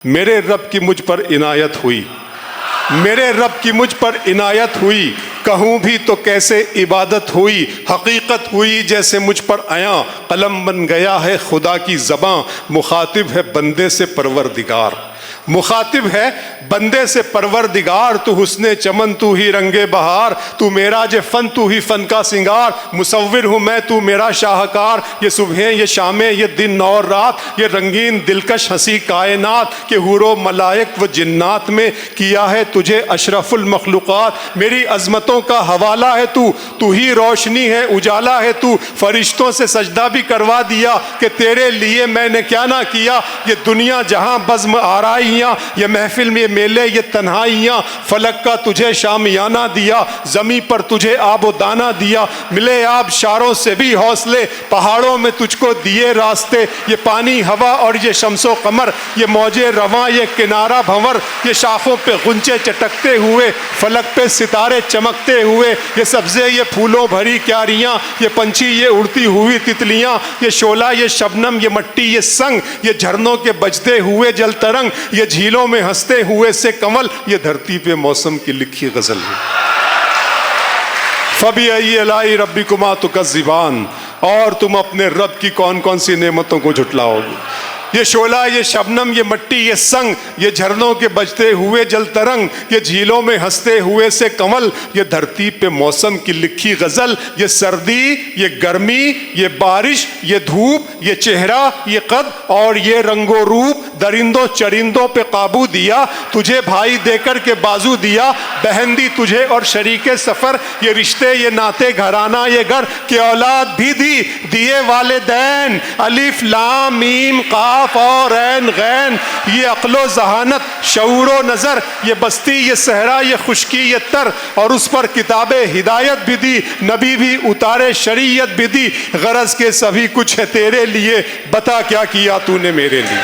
मेरे रब की मुझ पर इनायत हुई, मेरे रब की मुझ पर इनायत हुई, कहूँ भी तो कैसे इबादत हुई। हकीकत हुई जैसे मुझ पर आया, कलम बन गया है खुदा की ज़बां। मुखातिब है बंदे से परवरदिगार, मुखातिब है बंदे से परवरदिगार। तू हुस्ने चमन तू ही रंगे बहार, तू मेरा जे फन तू ही फन का सिंगार। मुसव्विर हूँ मैं तू मेरा शाहकार, ये सुबह ये शामें ये दिन और रात, ये रंगीन दिलकश हंसी कायनात के हुरो मलाइक व जिन्नात में किया है तुझे अशरफुल मखलूक़ात। मेरी अजमतों का हवाला है तू, तू ही रोशनी है उजाला है तू। फरिश्तों से सजदा भी करवा दिया कि तेरे लिए मैंने क्या ना किया। ये दुनिया जहां बज़्म आराइयाँ, ये महफिल में मेले ये तन्हाइयाँ। फलक का तुझे शामियाना दिया, ज़मी पर तुझे आबो दाना दिया। मिले आब शारों से भी हौसले, पहाड़ों में तुझको दिए रास्ते। ये पानी हवा और ये शम्सो कमर, ये मौजे रवां ये किनारा भंवर। ये शाखों पे गुंचे चटकते हुए, फलक पे सितारे चमकते हुए। ये सब्ज़े ये फूलों भरी क्यारियाँ, ये पंछी ये उड़ती हुई तितलियाँ। ये शोला ये शबनम ये मट्टी ये संग, ये झरनों के बजते हुए जल तरंग। ये झीलों में हंसते हुए से कमल, ये धरती पे मौसम की लिखी गजल है। फबिअय्यि आलाइ रब्बिकुमा तुकज़्ज़िबान, और तुम अपने रब की कौन कौन सी नेमतों को झुटलाओगे। ये शोला ये शबनम ये मट्टी ये संग, ये झरनों के बजते हुए जल तरंग, ये झीलों में हंसते हुए से कमल, ये धरती पे मौसम की लिखी गजल। ये सर्दी ये गर्मी ये बारिश ये धूप, ये चेहरा ये कद और ये रंगो रूप। दरिंदों चरिंदों पे काबू दिया, तुझे भाई देकर के बाजू दिया। बहन दी तुझे और शरीके सफर, ये रिश्ते ये नाते घराना ये घर। के औलाद भी दी दिए वालिदैन, अलिफ लाम मीम काफ और ऐन गैन। ये अक्लो जहानत शऊरो नजर, ये बस्ती ये सहरा ये खुशकी ये तर। और उस पर किताबे हिदायत भी दी, नबी भी उतारे शरीयत भी दी। गरज के सभी कुछ है तेरे लिए, बता क्या किया तूने मेरे लिए।